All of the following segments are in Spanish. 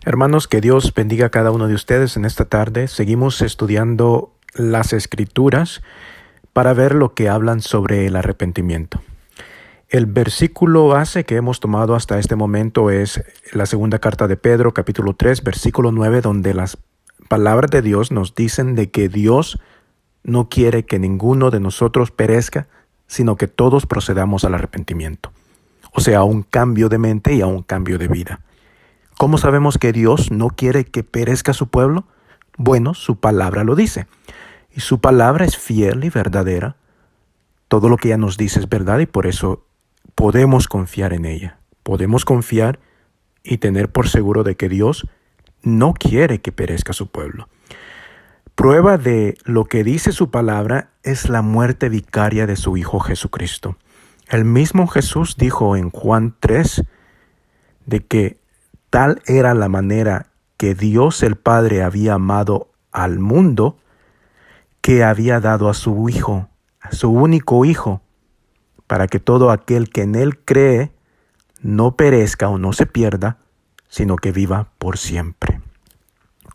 Hermanos, que Dios bendiga a cada uno de ustedes en esta tarde. Seguimos estudiando las Escrituras para ver lo que hablan sobre el arrepentimiento. El versículo base que hemos tomado hasta este momento es la segunda carta de Pedro, capítulo 3, versículo 9, donde las palabras de Dios nos dicen de que Dios no quiere que ninguno de nosotros perezca, sino que todos procedamos al arrepentimiento. O sea, a un cambio de mente y a un cambio de vida. ¿Cómo sabemos que Dios no quiere que perezca su pueblo? Bueno, su palabra lo dice. Y su palabra es fiel y verdadera. Todo lo que ella nos dice es verdad y por eso podemos confiar en ella. Podemos confiar y tener por seguro de que Dios no quiere que perezca su pueblo. Prueba de lo que dice su palabra es la muerte vicaria de su Hijo Jesucristo. El mismo Jesús dijo en Juan 3 de que tal era la manera que Dios el Padre había amado al mundo, que había dado a su Hijo, a su único Hijo, para que todo aquel que en Él cree no perezca o no se pierda, sino que viva por siempre.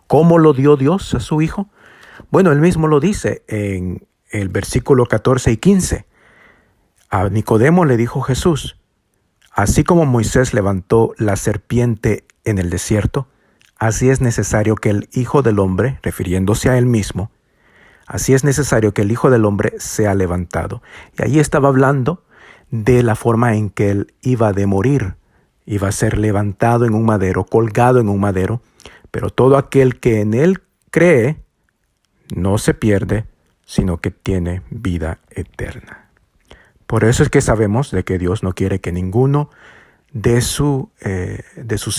¿Cómo lo dio Dios a su Hijo? Bueno, Él mismo lo dice en el versículo 14 y 15. A Nicodemo le dijo Jesús: así como Moisés levantó la serpiente en el desierto, así es necesario que el Hijo del Hombre, refiriéndose a él mismo, así es necesario que el Hijo del Hombre sea levantado. Y allí estaba hablando de la forma en que él iba de morir. Iba a ser levantado en un madero, colgado en un madero, pero todo aquel que en él cree no se pierde, sino que tiene vida eterna. Por eso es que sabemos de que Dios no quiere que ninguno de sus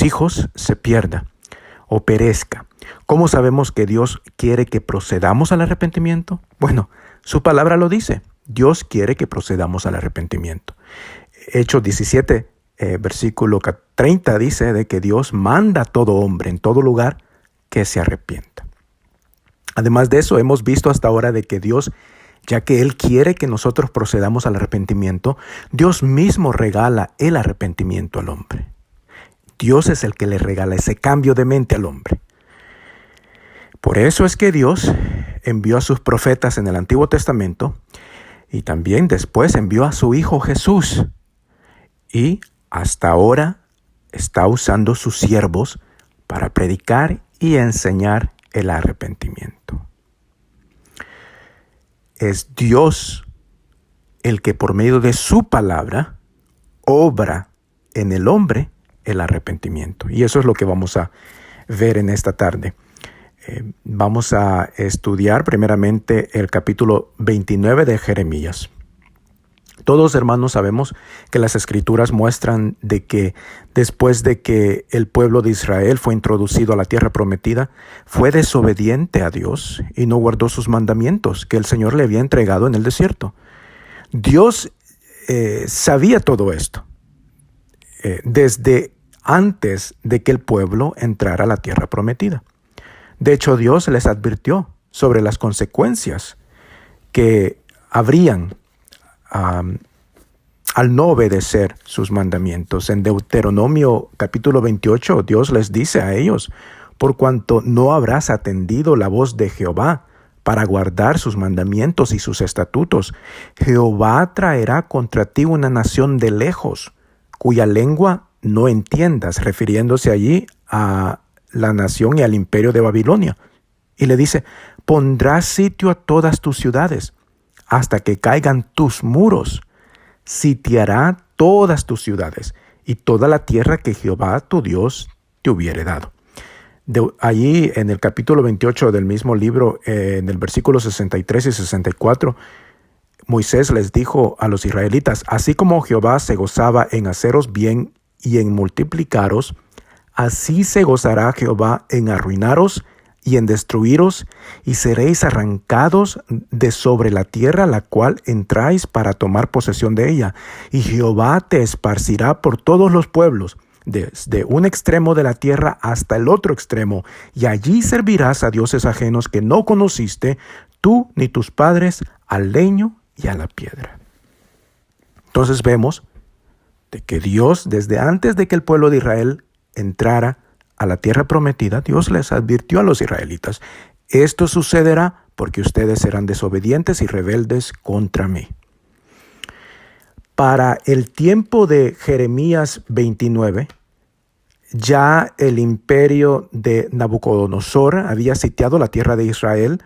hijos se pierda o perezca. ¿Cómo sabemos que Dios quiere que procedamos al arrepentimiento? Bueno, su palabra lo dice. Dios quiere que procedamos al arrepentimiento. Hechos 17, versículo 30 dice de que Dios manda a todo hombre en todo lugar que se arrepienta. Además de eso, hemos visto hasta ahora de que Dios, ya que Él quiere que nosotros procedamos al arrepentimiento, Dios mismo regala el arrepentimiento al hombre. Dios es el que le regala ese cambio de mente al hombre. Por eso es que Dios envió a sus profetas en el Antiguo Testamento y también después envió a su Hijo Jesús. Y hasta ahora está usando sus siervos para predicar y enseñar el arrepentimiento. Es Dios el que por medio de su palabra obra en el hombre el arrepentimiento. Y eso es lo que vamos a ver en esta tarde. Vamos a estudiar primeramente el capítulo 29 de Jeremías. Todos, hermanos, sabemos que las Escrituras muestran de que después de que el pueblo de Israel fue introducido a la tierra prometida, fue desobediente a Dios y no guardó sus mandamientos que el Señor le había entregado en el desierto. Dios sabía todo esto desde antes de que el pueblo entrara a la tierra prometida. De hecho, Dios les advirtió sobre las consecuencias que habrían al no obedecer sus mandamientos. En Deuteronomio capítulo 28, Dios les dice a ellos: por cuanto no habrás atendido la voz de Jehová para guardar sus mandamientos y sus estatutos, Jehová traerá contra ti una nación de lejos, cuya lengua no entiendas, refiriéndose allí a la nación y al imperio de Babilonia. Y le dice: pondrás sitio a todas tus ciudades, hasta que caigan tus muros. Sitiará todas tus ciudades y toda la tierra que Jehová tu Dios te hubiere dado. Allí en el capítulo 28 del mismo libro, en el versículo 63 y 64, Moisés les dijo a los israelitas: así como Jehová se gozaba en haceros bien y en multiplicaros, así se gozará Jehová en arruinaros y en destruiros, y seréis arrancados de sobre la tierra la cual entráis para tomar posesión de ella. Y Jehová te esparcirá por todos los pueblos, desde un extremo de la tierra hasta el otro extremo, y allí servirás a dioses ajenos que no conociste, tú ni tus padres, al leño y a la piedra. Entonces vemos de que Dios, desde antes de que el pueblo de Israel entrara a la tierra prometida, Dios les advirtió a los israelitas: esto sucederá porque ustedes serán desobedientes y rebeldes contra mí. Para el tiempo de Jeremías 29, ya el imperio de Nabucodonosor había sitiado la tierra de Israel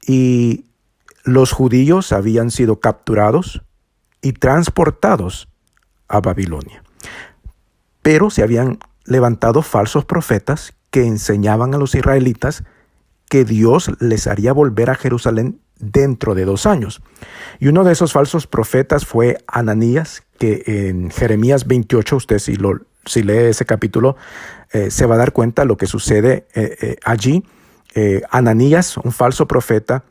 y los judíos habían sido capturados y transportados a Babilonia. Pero se habían levantado falsos profetas que enseñaban a los israelitas que Dios les haría volver a Jerusalén dentro de 2 años. Y uno de esos falsos profetas fue Ananías, que en Jeremías 28, usted si lee ese capítulo, se va a dar cuenta de lo que sucede allí. Ananías, un falso profeta,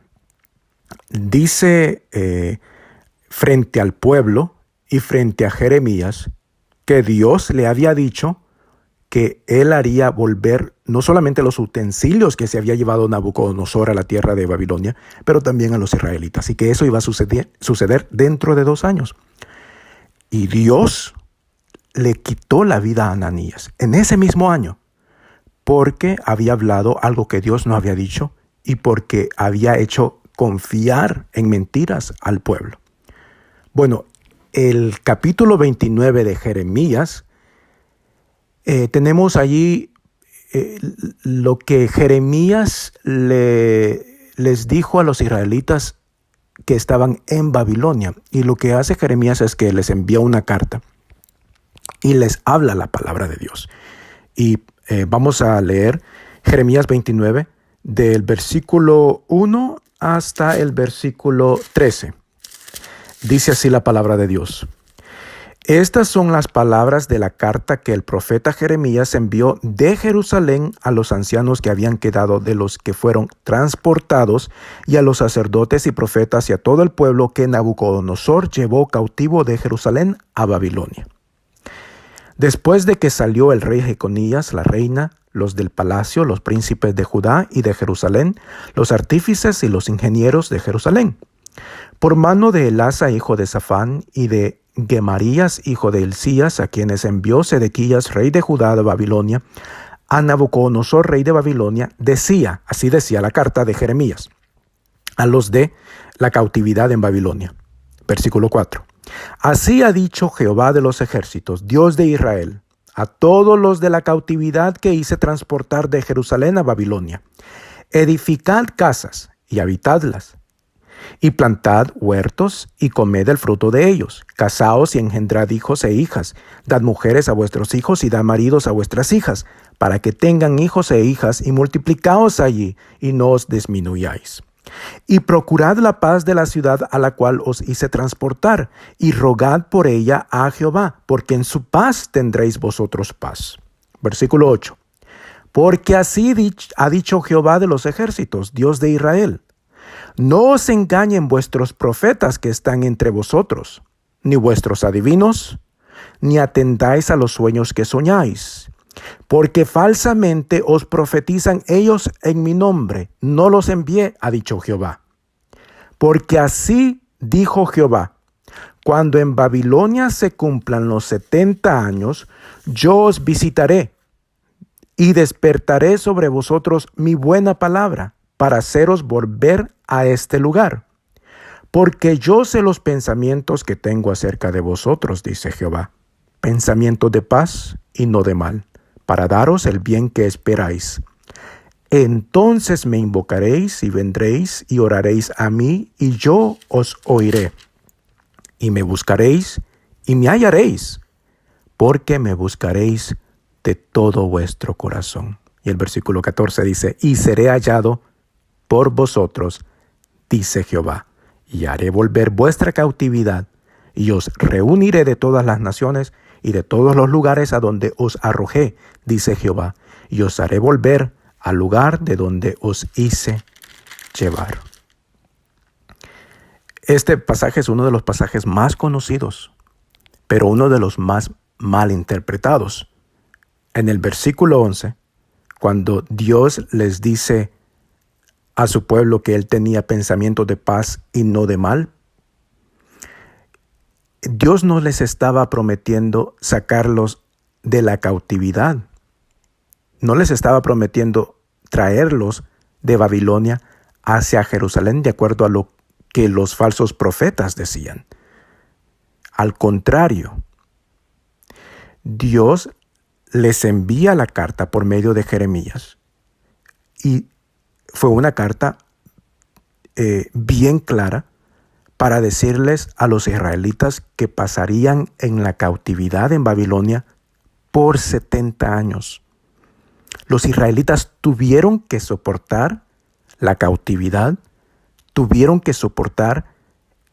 dice frente al pueblo y frente a Jeremías que Dios le había dicho que él haría volver no solamente los utensilios que se había llevado Nabucodonosor a la tierra de Babilonia, pero también a los israelitas, y que eso iba a suceder dentro de 2 años. Y Dios le quitó la vida a Ananías en ese mismo año, porque había hablado algo que Dios no había dicho y porque había hecho confiar en mentiras al pueblo. Bueno, el capítulo 29 de Jeremías, tenemos allí lo que Jeremías les dijo a los israelitas que estaban en Babilonia. Y lo que hace Jeremías es que les envía una carta y les habla la palabra de Dios. Y vamos a leer Jeremías 29 del versículo 1 hasta el versículo 13. Dice así la palabra de Dios: Estas son las palabras de la carta que el profeta Jeremías envió de Jerusalén a los ancianos que habían quedado de los que fueron transportados, y a los sacerdotes y profetas y a todo el pueblo que Nabucodonosor llevó cautivo de Jerusalén a Babilonia. Después de que salió el rey Jeconías, la reina, los del palacio, los príncipes de Judá y de Jerusalén, los artífices y los ingenieros de Jerusalén, por mano de Elasa, hijo de Safán, y de Gemarías, hijo de Hilcías, a quienes envió Sedequías, rey de Judá, de Babilonia, a Nabucodonosor, rey de Babilonia, así decía la carta de Jeremías, a los de la cautividad en Babilonia. Versículo 4. Así ha dicho Jehová de los ejércitos, Dios de Israel, a todos los de la cautividad que hice transportar de Jerusalén a Babilonia: edificad casas y habitadlas, y plantad huertos y comed el fruto de ellos. Casaos y engendrad hijos e hijas, dad mujeres a vuestros hijos y dad maridos a vuestras hijas, para que tengan hijos e hijas, y multiplicaos allí y no os disminuyáis. Y procurad la paz de la ciudad a la cual os hice transportar, y rogad por ella a Jehová, porque en su paz tendréis vosotros paz. Versículo 8. Porque así ha dicho Jehová de los ejércitos, Dios de Israel: No os engañen vuestros profetas que están entre vosotros, ni vuestros adivinos, ni atendáis a los sueños que soñáis. Porque falsamente os profetizan ellos en mi nombre, no los envié, ha dicho Jehová. Porque así dijo Jehová: Cuando en Babilonia se cumplan los 70 años, yo os visitaré y despertaré sobre vosotros mi buena palabra, para haceros volver a este lugar. Porque yo sé los pensamientos que tengo acerca de vosotros, dice Jehová, pensamientos de paz y no de mal, para daros el bien que esperáis. Entonces me invocaréis y vendréis y oraréis a mí, y yo os oiré. Y me buscaréis y me hallaréis, porque me buscaréis de todo vuestro corazón. Y el versículo 14 dice: Y seré hallado por vosotros, dice Jehová, y haré volver vuestra cautividad, y os reuniré de todas las naciones y de todos los lugares a donde os arrojé, dice Jehová, y os haré volver al lugar de donde os hice llevar. Este pasaje es uno de los pasajes más conocidos, pero uno de los más mal interpretados. En el versículo 11, cuando Dios les dice a su pueblo que él tenía pensamientos de paz y no de mal, Dios no les estaba prometiendo sacarlos de la cautividad, no les estaba prometiendo traerlos de Babilonia hacia Jerusalén de acuerdo a lo que los falsos profetas decían. Al contrario, Dios les envía la carta por medio de Jeremías y fue una carta bien clara para decirles a los israelitas que pasarían en la cautividad en Babilonia por 70 años. Los israelitas tuvieron que soportar la cautividad, tuvieron que soportar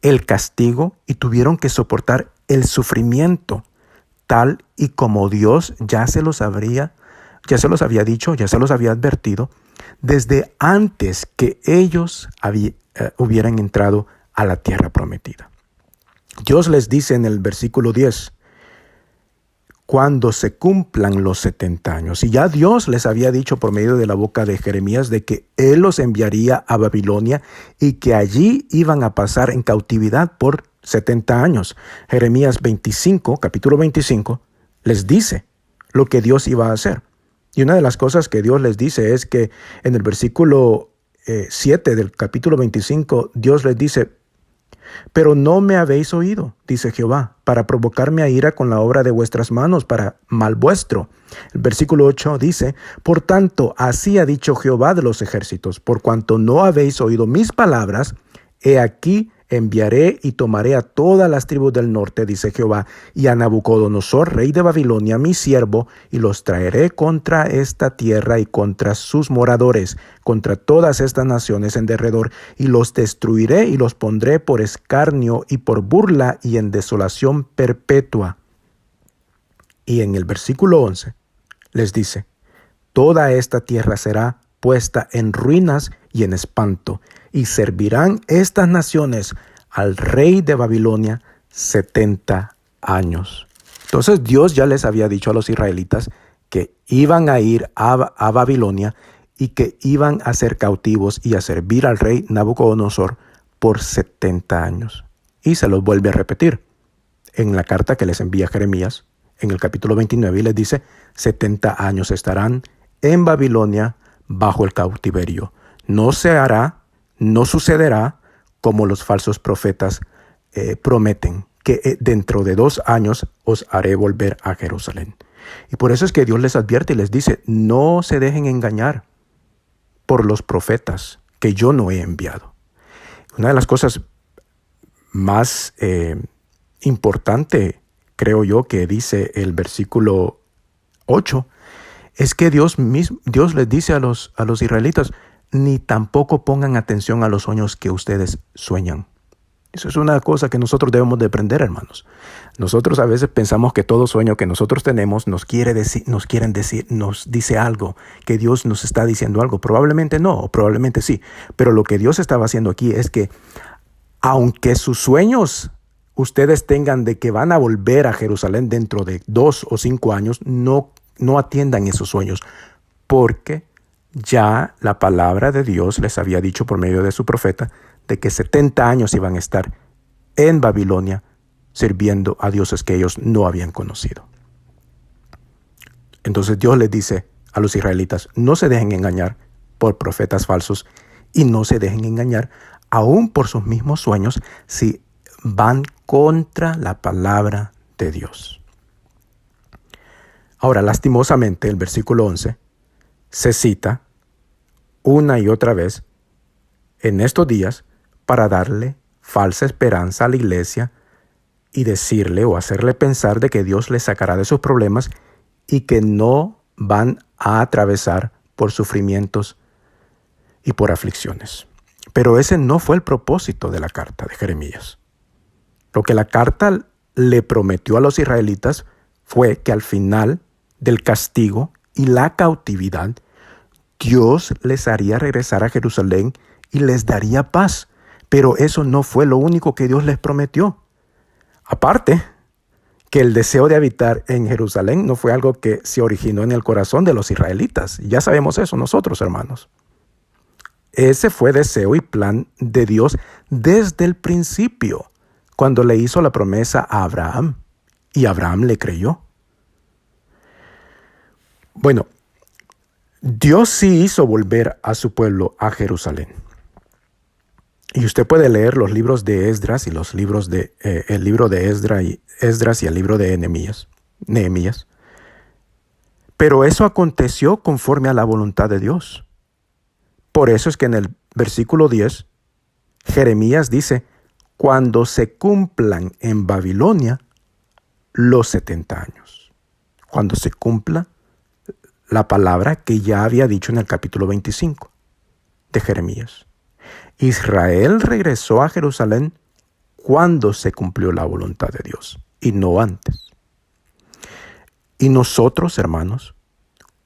el castigo y tuvieron que soportar el sufrimiento, tal y como Dios ya se los había dicho, ya se los había advertido, desde antes que ellos hubieran entrado a la tierra prometida. Dios les dice en el versículo 10, cuando se cumplan los 70 años. Y ya Dios les había dicho por medio de la boca de Jeremías de que Él los enviaría a Babilonia y que allí iban a pasar en cautividad por 70 años. Jeremías 25, capítulo 25, les dice lo que Dios iba a hacer. Y una de las cosas que Dios les dice es que en el versículo 7 del capítulo 25, Dios les dice, pero no me habéis oído, dice Jehová, para provocarme a ira con la obra de vuestras manos, para mal vuestro. El versículo 8 dice, por tanto, así ha dicho Jehová de los ejércitos, por cuanto no habéis oído mis palabras, he aquí enviaré y tomaré a todas las tribus del norte, dice Jehová, y a Nabucodonosor, rey de Babilonia, mi siervo, y los traeré contra esta tierra y contra sus moradores, contra todas estas naciones en derredor, y los destruiré y los pondré por escarnio y por burla y en desolación perpetua. Y en el versículo 11 les dice, toda esta tierra será puesta en ruinas y en espanto, y servirán estas naciones al rey de Babilonia 70 años. Entonces Dios ya les había dicho a los israelitas que iban a ir a Babilonia y que iban a ser cautivos y a servir al rey Nabucodonosor por 70 años. Y se los vuelve a repetir en la carta que les envía Jeremías, en el capítulo 29, y les dice, 70 años estarán en Babilonia bajo el cautiverio. No sucederá como los falsos profetas prometen, que dentro de 2 años os haré volver a Jerusalén. Y por eso es que Dios les advierte y les dice, no se dejen engañar por los profetas que yo no he enviado. Una de las cosas más importantes, creo yo, que dice el versículo 8, es que Dios les dice a los israelitas, ni tampoco pongan atención a los sueños que ustedes sueñan. Eso es una cosa que nosotros debemos de aprender, hermanos. Nosotros a veces pensamos que todo sueño que nosotros tenemos nos dice algo, que Dios nos está diciendo algo. Probablemente no, o probablemente sí. Pero lo que Dios estaba haciendo aquí es que, aunque sus sueños ustedes tengan de que van a volver a Jerusalén dentro de 2 o 5 años, no atiendan esos sueños, porque ya la palabra de Dios les había dicho por medio de su profeta de que 70 años iban a estar en Babilonia sirviendo a dioses que ellos no habían conocido. Entonces Dios les dice a los israelitas, no se dejen engañar por profetas falsos y no se dejen engañar aún por sus mismos sueños si van contra la palabra de Dios. Ahora, lastimosamente, el versículo 11 se cita una y otra vez en estos días para darle falsa esperanza a la iglesia y decirle o hacerle pensar de que Dios les sacará de sus problemas y que no van a atravesar por sufrimientos y por aflicciones. Pero ese no fue el propósito de la carta de Jeremías. Lo que la carta le prometió a los israelitas fue que al final del castigo y la cautividad, Dios les haría regresar a Jerusalén y les daría paz. Pero eso no fue lo único que Dios les prometió. Aparte, que el deseo de habitar en Jerusalén no fue algo que se originó en el corazón de los israelitas. Ya sabemos eso nosotros, hermanos. Ese fue deseo y plan de Dios desde el principio, cuando le hizo la promesa a Abraham. Y Abraham le creyó. Bueno, Dios sí hizo volver a su pueblo a Jerusalén. Y usted puede leer los libros de Esdras y los libros de el libro de Esdras y el libro de Nehemías. Pero eso aconteció conforme a la voluntad de Dios. Por eso es que en el versículo 10, Jeremías dice, cuando se cumplan en Babilonia los 70 años. Cuando se cumpla la palabra que ya había dicho en el capítulo 25 de Jeremías. Israel regresó a Jerusalén cuando se cumplió la voluntad de Dios y no antes. Y nosotros, hermanos,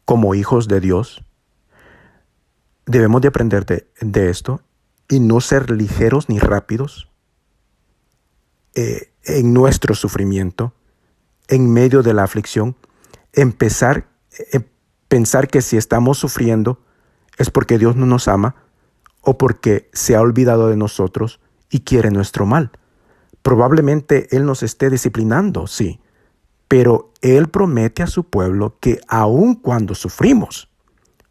como hijos de Dios, debemos de aprender de esto y no ser ligeros ni rápidos en nuestro sufrimiento, en medio de la aflicción, pensar que si estamos sufriendo es porque Dios no nos ama o porque se ha olvidado de nosotros y quiere nuestro mal. Probablemente Él nos esté disciplinando, sí, pero Él promete a su pueblo que aun cuando sufrimos,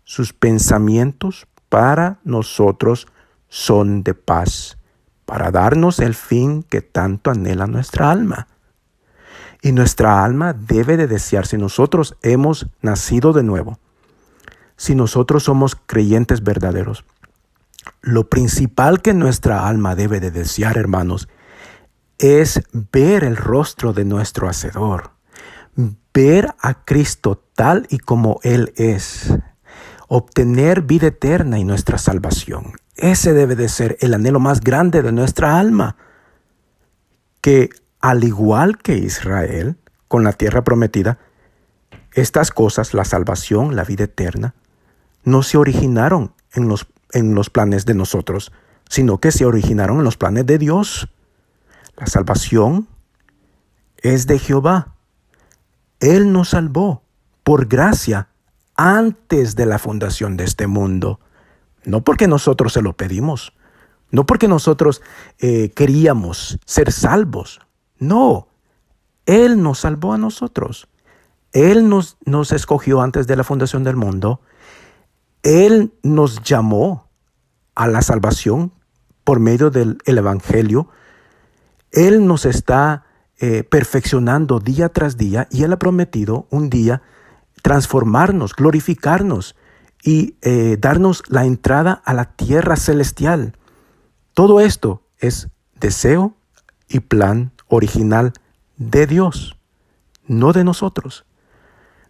sus pensamientos para nosotros son de paz, para darnos el fin que tanto anhela nuestra alma. Y nuestra alma debe de desear, si nosotros hemos nacido de nuevo, si nosotros somos creyentes verdaderos, lo principal que nuestra alma debe de desear, hermanos, es ver el rostro de nuestro Hacedor, ver a Cristo tal y como Él es, obtener vida eterna y nuestra salvación. Ese debe de ser el anhelo más grande de nuestra alma, que al igual que Israel, con la tierra prometida, estas cosas, la salvación, la vida eterna, no se originaron en los planes de nosotros, sino que se originaron en los planes de Dios. La salvación es de Jehová. Él nos salvó por gracia antes de la fundación de este mundo. No porque nosotros se lo pedimos, no porque nosotros queríamos ser salvos. No, Él nos salvó a nosotros. Él nos escogió antes de la fundación del mundo. Él nos llamó a la salvación por medio del Evangelio. Él nos está perfeccionando día tras día y Él ha prometido un día transformarnos, glorificarnos y darnos la entrada a la tierra celestial. Todo esto es deseo y plan original de Dios, no de nosotros.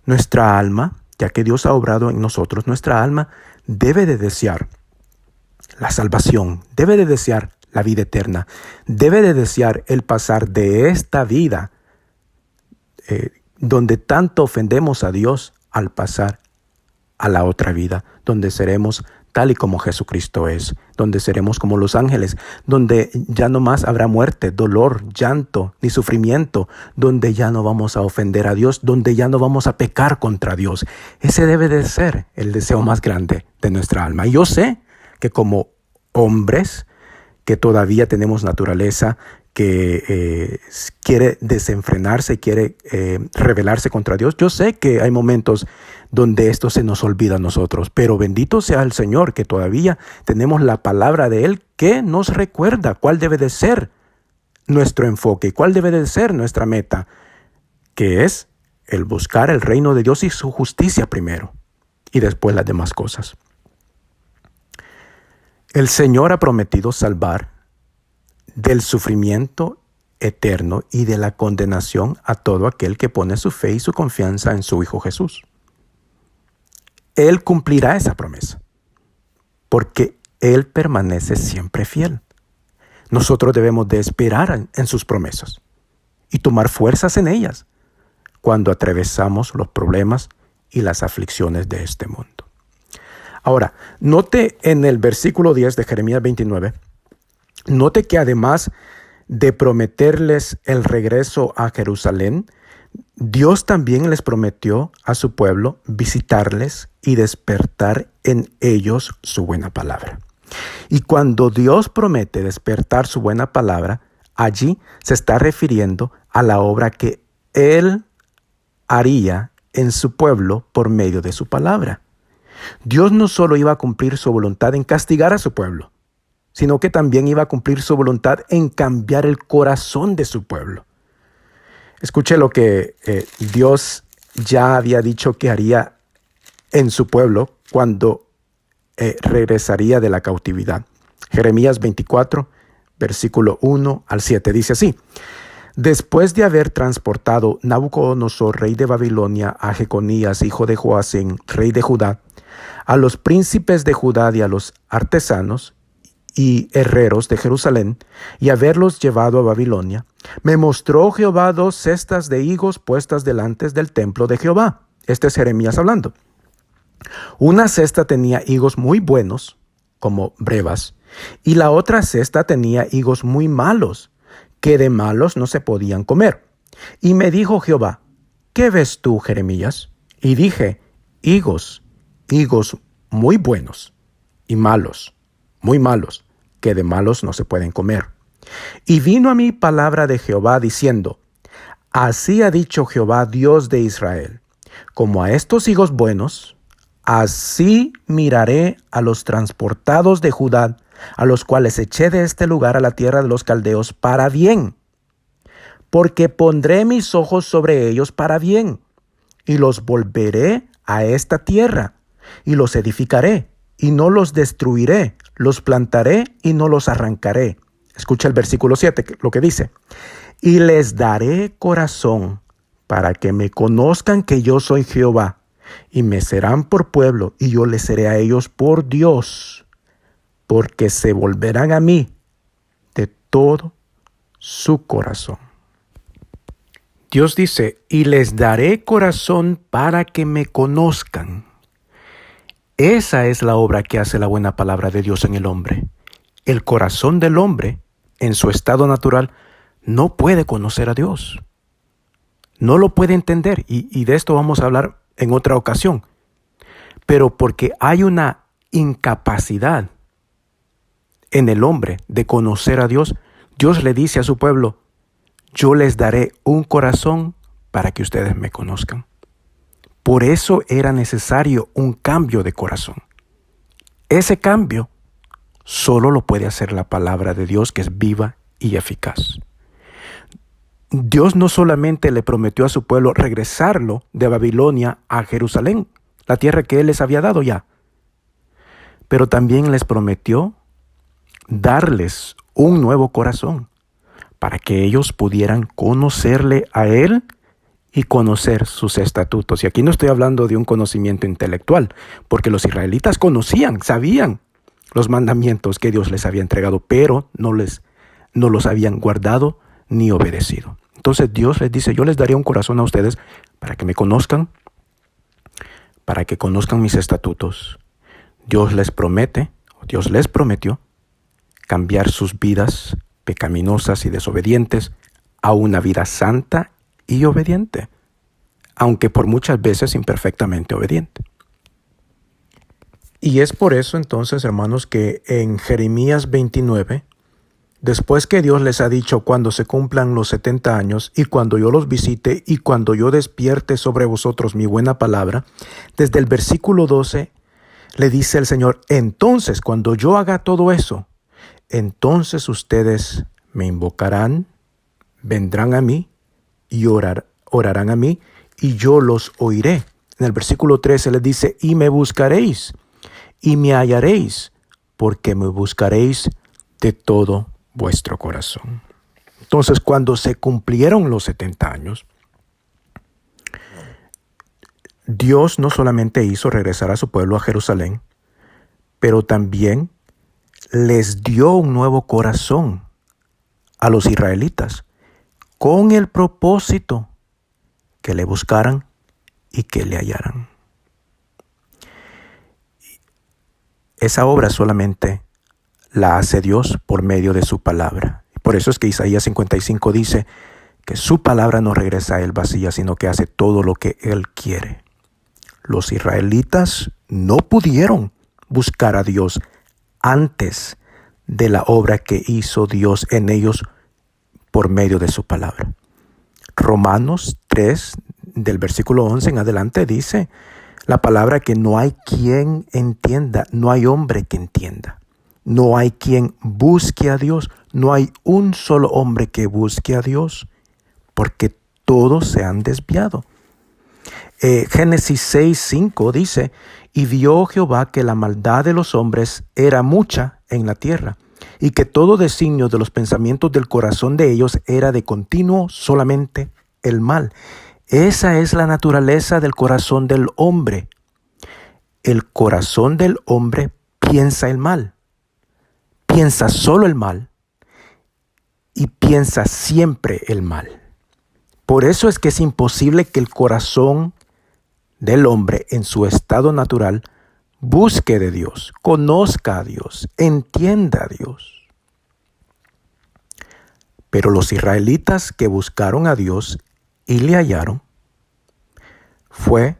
Nuestra alma, ya que Dios ha obrado en nosotros, nuestra alma debe de desear la salvación, debe de desear la vida eterna, debe de desear el pasar de esta vida donde tanto ofendemos a Dios al pasar a la otra vida, donde seremos tal y como Jesucristo es, donde seremos como los ángeles, donde ya no más habrá muerte, dolor, llanto, ni sufrimiento, donde ya no vamos a ofender a Dios, donde ya no vamos a pecar contra Dios. Ese debe de ser el deseo más grande de nuestra alma. Y yo sé que como hombres, que todavía tenemos naturaleza que quiere desenfrenarse, quiere rebelarse contra Dios. Yo sé que hay momentos donde esto se nos olvida a nosotros, pero bendito sea el Señor que todavía tenemos la palabra de Él que nos recuerda cuál debe de ser nuestro enfoque, cuál debe de ser nuestra meta, que es el buscar el reino de Dios y su justicia primero, y después las demás cosas. El Señor ha prometido salvar del sufrimiento eterno y de la condenación a todo aquel que pone su fe y su confianza en su Hijo Jesús. Él cumplirá esa promesa, porque Él permanece siempre fiel. Nosotros debemos de esperar en sus promesas y tomar fuerzas en ellas cuando atravesamos los problemas y las aflicciones de este mundo. Ahora, note en el versículo 10 de Jeremías 29, note que además de prometerles el regreso a Jerusalén, Dios también les prometió a su pueblo visitarles y despertar en ellos su buena palabra. Y cuando Dios promete despertar su buena palabra, allí se está refiriendo a la obra que Él haría en su pueblo por medio de su palabra. Dios no solo iba a cumplir su voluntad en castigar a su pueblo, sino que también iba a cumplir su voluntad en cambiar el corazón de su pueblo. Escuche lo que Dios ya había dicho que haría en su pueblo cuando regresaría de la cautividad. Jeremías 24, versículo 1 al 7, dice así: Después de haber transportado Nabucodonosor, rey de Babilonia, a Jeconías, hijo de Joacim, rey de Judá, a los príncipes de Judá y a los artesanos y herreros de Jerusalén, y haberlos llevado a Babilonia, me mostró Jehová 2 cestas de higos puestas delante del templo de Jehová. Este es Jeremías hablando. Una cesta tenía higos muy buenos, como brevas, y la otra cesta tenía higos muy malos, que de malos no se podían comer. Y me dijo Jehová: ¿Qué ves tú, Jeremías? Y dije: higos muy buenos y malos, muy malos, que de malos no se pueden comer. Y vino a mí palabra de Jehová diciendo: Así ha dicho Jehová, Dios de Israel: como a estos higos buenos, así miraré a los transportados de Judá, a los cuales eché de este lugar a la tierra de los caldeos para bien. Porque pondré mis ojos sobre ellos para bien, y los volveré a esta tierra, y los edificaré, y no los destruiré, los plantaré y no los arrancaré. Escucha el versículo 7, lo que dice: y les daré corazón para que me conozcan que yo soy Jehová, y me serán por pueblo, y yo les seré a ellos por Dios, porque se volverán a mí de todo su corazón. Dios dice: y les daré corazón para que me conozcan. Esa es la obra que hace la buena palabra de Dios en el hombre. El corazón del hombre, en su estado natural, no puede conocer a Dios. No lo puede entender, y de esto vamos a hablar en otra ocasión. Pero porque hay una incapacidad en el hombre de conocer a Dios, Dios le dice a su pueblo: yo les daré un corazón para que ustedes me conozcan. Por eso era necesario un cambio de corazón. Ese cambio solo lo puede hacer la palabra de Dios, que es viva y eficaz. Dios no solamente le prometió a su pueblo regresarlo de Babilonia a Jerusalén, la tierra que Él les había dado ya, pero también les prometió darles un nuevo corazón para que ellos pudieran conocerle a Él y conocer sus estatutos. Y aquí no estoy hablando de un conocimiento intelectual, porque los israelitas conocían, sabían los mandamientos que Dios les había entregado, pero no los habían guardado ni obedecido. Entonces Dios les dice: yo les daré un corazón a ustedes para que me conozcan, para que conozcan mis estatutos. Dios les prometió cambiar sus vidas pecaminosas y desobedientes a una vida santa y obediente, aunque por muchas veces imperfectamente obediente. Y es por eso entonces, hermanos, que en Jeremías 29, después que Dios les ha dicho: cuando se cumplan los 70 años, y cuando yo los visite, y cuando yo despierte sobre vosotros mi buena palabra, desde el versículo 12, le dice el Señor: entonces, cuando yo haga todo eso, entonces ustedes me invocarán, vendrán a mí, y orarán a mí, y yo los oiré. En el versículo 13 les dice: y me buscaréis, y me hallaréis, porque me buscaréis de todo vuestro corazón. Entonces, cuando se cumplieron los 70 años, Dios no solamente hizo regresar a su pueblo a Jerusalén, pero también les dio un nuevo corazón a los israelitas, con el propósito que le buscaran y que le hallaran. Esa obra solamente la hace Dios por medio de su palabra. Por eso es que Isaías 55 dice que su palabra no regresa a él vacía, sino que hace todo lo que él quiere. Los israelitas no pudieron buscar a Dios antes de la obra que hizo Dios en ellos por medio de su palabra. Romanos 3, del versículo 11 en adelante, dice: la palabra que no hay quien entienda, no hay hombre que entienda. No hay quien busque a Dios, no hay un solo hombre que busque a Dios, porque todos se han desviado. Génesis 6:5 dice, y vio Jehová que la maldad de los hombres era mucha en la tierra, y que todo designio de los pensamientos del corazón de ellos era de continuo solamente el mal. Esa es la naturaleza del corazón del hombre. El corazón del hombre piensa el mal, piensa solo el mal y piensa siempre el mal. Por eso es que es imposible que el corazón del hombre en su estado natural busque de Dios, conozca a Dios, entienda a Dios. Pero los israelitas que buscaron a Dios y le hallaron, fue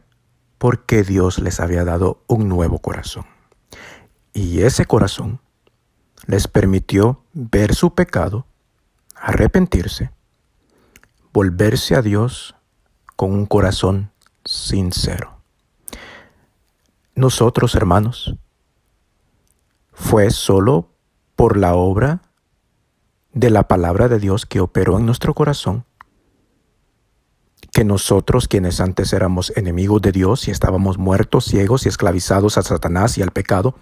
porque Dios les había dado un nuevo corazón. Y ese corazón les permitió ver su pecado, arrepentirse, volverse a Dios con un corazón sincero. Nosotros, hermanos, fue solo por la obra de la palabra de Dios que operó en nuestro corazón, que nosotros, quienes antes éramos enemigos de Dios y estábamos muertos, ciegos y esclavizados a Satanás y al pecado,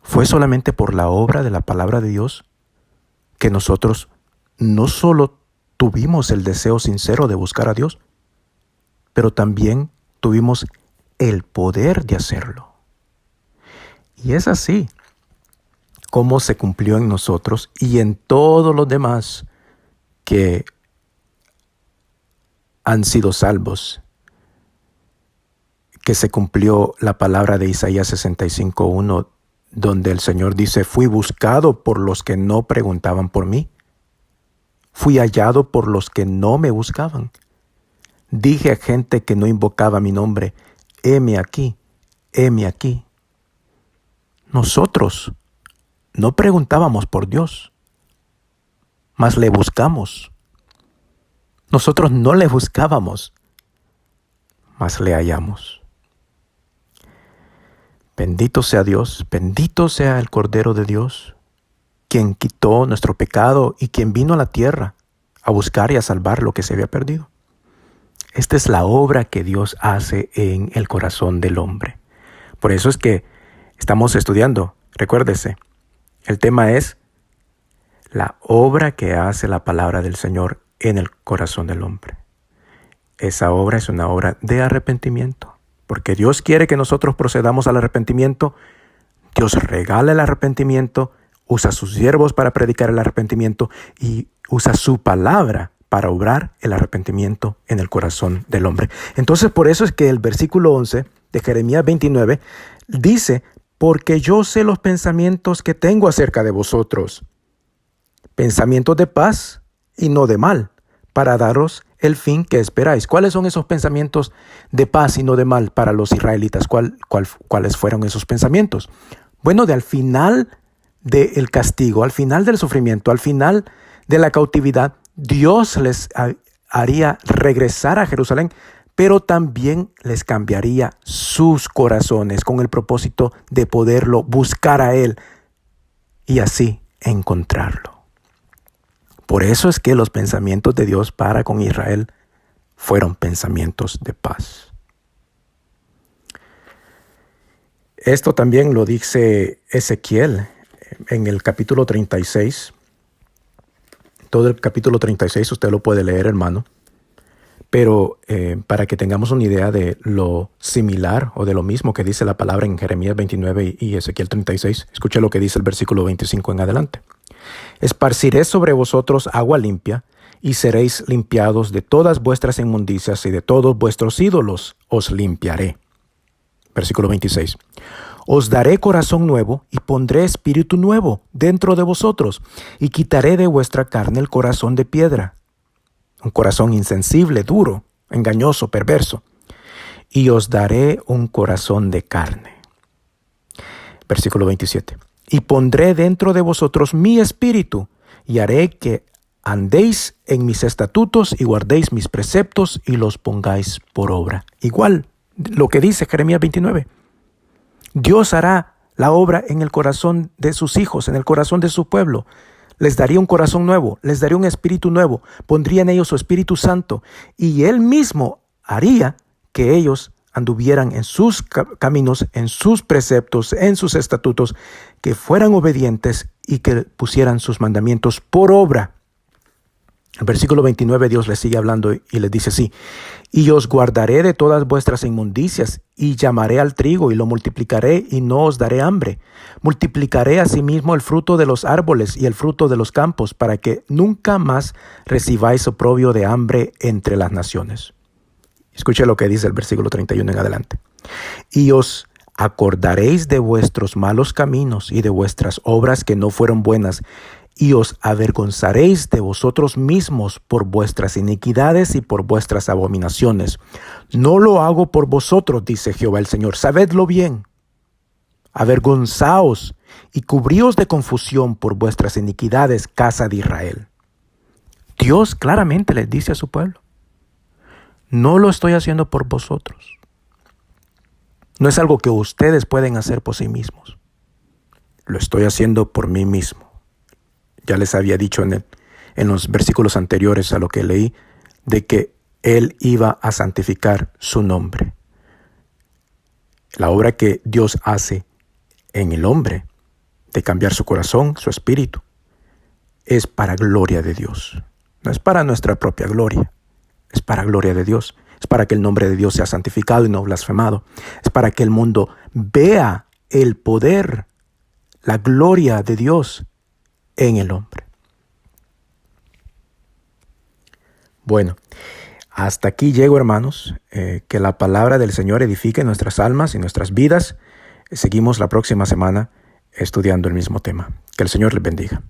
fue solamente por la obra de la palabra de Dios que nosotros no solo tuvimos el deseo sincero de buscar a Dios, pero también tuvimos el poder de hacerlo. Y es así como se cumplió en nosotros y en todos los demás que han sido salvos, que se cumplió la palabra de Isaías 65:1, donde el Señor dice, fui buscado por los que no preguntaban por mí, fui hallado por los que no me buscaban. Dije a gente que no invocaba mi nombre, heme aquí, heme aquí. Nosotros no preguntábamos por Dios, mas le buscamos. Nosotros no le buscábamos, mas le hallamos. Bendito sea Dios, bendito sea el Cordero de Dios, quien quitó nuestro pecado y quien vino a la tierra a buscar y a salvar lo que se había perdido. Esta es la obra que Dios hace en el corazón del hombre. Por eso es que estamos estudiando, recuérdese, el tema es la obra que hace la palabra del Señor en el corazón del hombre. Esa obra es una obra de arrepentimiento, porque Dios quiere que nosotros procedamos al arrepentimiento. Dios regala el arrepentimiento, usa sus siervos para predicar el arrepentimiento y usa su palabra para obrar el arrepentimiento en el corazón del hombre. Entonces, por eso es que el versículo 11 de Jeremías 29 dice, porque yo sé los pensamientos que tengo acerca de vosotros, pensamientos de paz y no de mal, para daros el fin que esperáis. ¿Cuáles son esos pensamientos de paz y no de mal para los israelitas? ¿Cuáles fueron esos pensamientos? Bueno, al final del castigo, al final del sufrimiento, al final de la cautividad, Dios les haría regresar a Jerusalén, pero también les cambiaría sus corazones con el propósito de poderlo buscar a Él y así encontrarlo. Por eso es que los pensamientos de Dios para con Israel fueron pensamientos de paz. Esto también lo dice Ezequiel en el capítulo 36. Todo el capítulo 36 usted lo puede leer, hermano. Pero para que tengamos una idea de lo similar o de lo mismo que dice la palabra en Jeremías 29 y Ezequiel 36, escuche lo que dice el versículo 25 en adelante. Esparciré sobre vosotros agua limpia, y seréis limpiados de todas vuestras inmundicias, y de todos vuestros ídolos os limpiaré. Versículo 26. Os daré corazón nuevo, y pondré espíritu nuevo dentro de vosotros, y quitaré de vuestra carne el corazón de piedra, un corazón insensible, duro, engañoso, perverso, y os daré un corazón de carne. Versículo 27. Y pondré dentro de vosotros mi espíritu, y haré que andéis en mis estatutos y guardéis mis preceptos y los pongáis por obra. Igual lo que dice Jeremías 29. Dios hará la obra en el corazón de sus hijos, en el corazón de su pueblo. Les daría un corazón nuevo, les daría un espíritu nuevo, pondría en ellos su Espíritu Santo y Él mismo haría que ellos anduvieran en sus caminos, en sus preceptos, en sus estatutos, que fueran obedientes y que pusieran sus mandamientos por obra. El versículo 29 Dios les sigue hablando y les dice así: y os guardaré de todas vuestras inmundicias, y llamaré al trigo, y lo multiplicaré, y no os daré hambre. Multiplicaré asimismo el fruto de los árboles y el fruto de los campos, para que nunca más recibáis oprobio de hambre entre las naciones. Escuche lo que dice el versículo 31 en adelante. Y os acordaréis de vuestros malos caminos y de vuestras obras que no fueron buenas, y os avergonzaréis de vosotros mismos por vuestras iniquidades y por vuestras abominaciones. No lo hago por vosotros, dice Jehová el Señor, sabedlo bien. Avergonzaos y cubríos de confusión por vuestras iniquidades, casa de Israel. Dios claramente les dice a su pueblo: no lo estoy haciendo por vosotros. No es algo que ustedes pueden hacer por sí mismos. Lo estoy haciendo por mí mismo. Ya les había dicho en los versículos anteriores a lo que leí, de que Él iba a santificar su nombre. La obra que Dios hace en el hombre, de cambiar su corazón, su espíritu, es para gloria de Dios. No es para nuestra propia gloria, es para gloria de Dios. Es para que el nombre de Dios sea santificado y no blasfemado. Es para que el mundo vea el poder, la gloria de Dios en el hombre. Bueno, hasta aquí llego, hermanos. Que la palabra del Señor edifique nuestras almas y nuestras vidas. Seguimos la próxima semana estudiando el mismo tema. Que el Señor les bendiga.